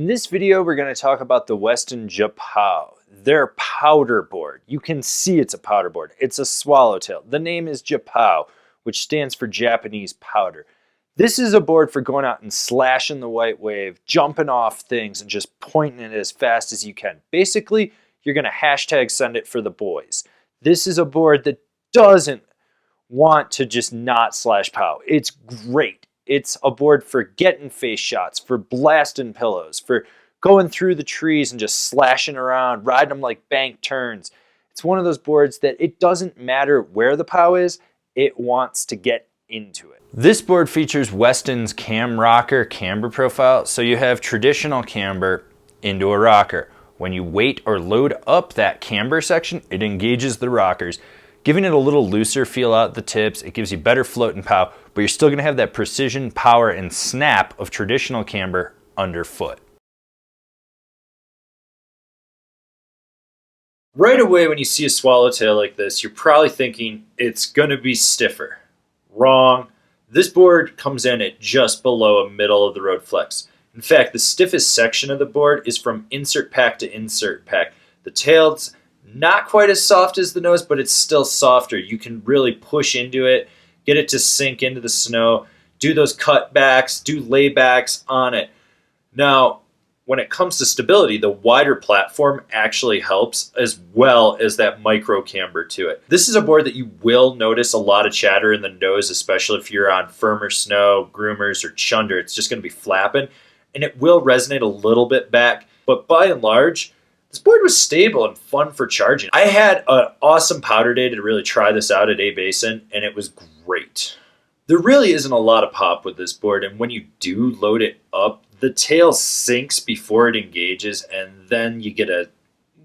In this video, we're going to talk about the Weston Japow, their powder board. You can see it's a powder board. It's a swallowtail. The name is Japow, which stands for Japanese powder. This is a board for going out and slashing the white wave, jumping off things, and just pointing it as fast as you can. Basically, you're going to hashtag send it for the boys. This is a board that doesn't want to just not slash pow. It's great. It's a board for getting face shots, for blasting pillows, for going through the trees and just slashing around, riding them like bank turns. It's one of those boards that it doesn't matter where the pow is, it wants to get into it. This board features Weston's cam rocker camber profile, so you have traditional camber into a rocker. When you weight or load up that camber section, it engages the rockers, giving it a little looser feel out the tips. It gives you better float and pow, but you're still going to have that precision, power, and snap of traditional camber underfoot. Right away when you see a swallowtail like this, you're probably thinking it's going to be stiffer. Wrong. This board comes in at just below a middle of the road flex. In fact, the stiffest section of the board is from insert pack to insert pack. The tail's not quite as soft as the nose, but it's still softer. You can really push into it, get it to sink into the snow, do those cutbacks, do laybacks on it. Now, when it comes to stability, the wider platform actually helps, as well as that micro camber to it. This is a board that you will notice a lot of chatter in the nose, especially if you're on firmer snow, groomers, or chunder. It's just going to be flapping, and it will resonate a little bit back, but by and large, this board was stable and fun for charging. I had an awesome powder day to really try this out at A-Basin, and it was great. There really isn't a lot of pop with this board, and when you do load it up, the tail sinks before it engages, and then you get a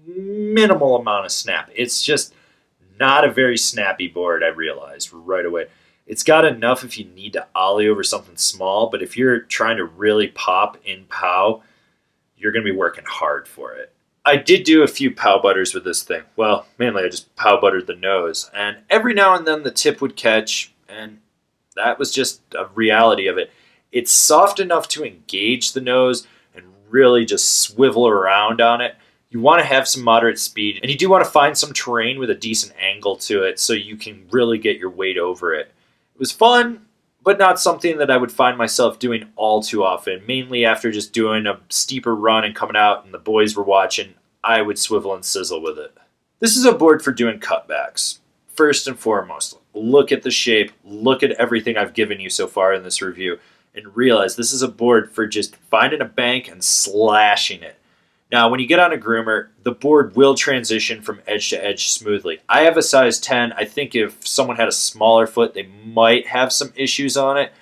minimal amount of snap. It's just not a very snappy board, I realized right away. It's got enough if you need to ollie over something small, but if you're trying to really pop in pow, you're going to be working hard for it. I did do a few pow butters with this thing. Well, mainly I just pow buttered the nose, and every now and then the tip would catch, and that was just a reality of it. It's soft enough to engage the nose and really just swivel around on it. You want to have some moderate speed, and you do want to find some terrain with a decent angle to it so you can really get your weight over it. It was fun, but not something that I would find myself doing all too often. Mainly after just doing a steeper run and coming out and the boys were watching, I would swivel and sizzle with it. This is a board for doing cutbacks. First and foremost, look at the shape, look at everything I've given you so far in this review, and realize this is a board for just finding a bank and slashing it. Now, when you get on a groomer, the board will transition from edge to edge smoothly. I have a size 10. I think if someone had a smaller foot, they might have some issues on it,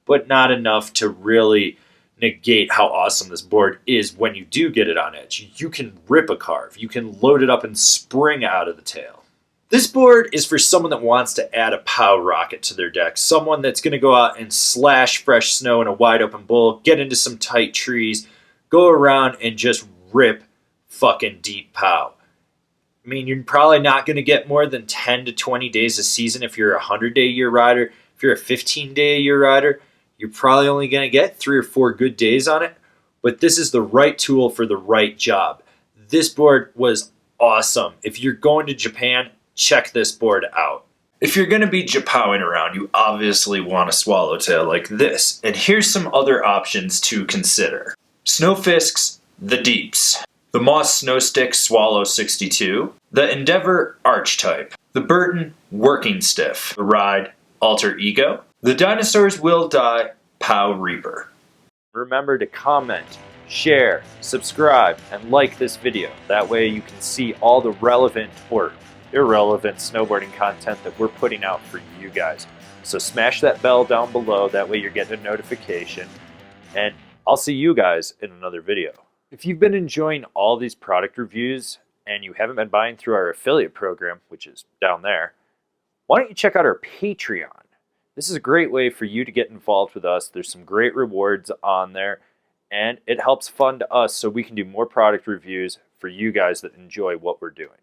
but not enough to really negate how awesome this board is when you do get it on edge. You can rip a carve. You can load it up and spring out of the tail. This board is for someone that wants to add a pow rocket to their deck. Someone that's going to go out and slash fresh snow in a wide open bowl, get into some tight trees, go around and just rip fucking deep pow. I mean, you're probably not going to get more than 10 to 20 days a season if you're a 100-day-a-year rider. If you're a 15-day-a-year rider, you're probably only going to get 3 or 4 good days on it. But this is the right tool for the right job. This board was awesome. If you're going to Japan, check this board out. If you're going to be Japowing around, you obviously want a swallowtail like this. And here's some other options to consider. Snowfisks, the Deeps, the Moss Snow Stick Swallow 62, the Endeavor Arch Type, the Burton Working Stiff, the Ride Alter Ego, the Dinosaurs Will Die Pow Reaper. Remember to comment, share, subscribe, and like this video. That way you can see all the relevant or irrelevant snowboarding content that we're putting out for you guys. So smash that bell down below, that way you're getting a notification, and I'll see you guys in another video. If you've been enjoying all these product reviews and you haven't been buying through our affiliate program, which is down there, why don't you check out our Patreon? This is a great way for you to get involved with us. There's some great rewards on there, and it helps fund us so we can do more product reviews for you guys that enjoy what we're doing.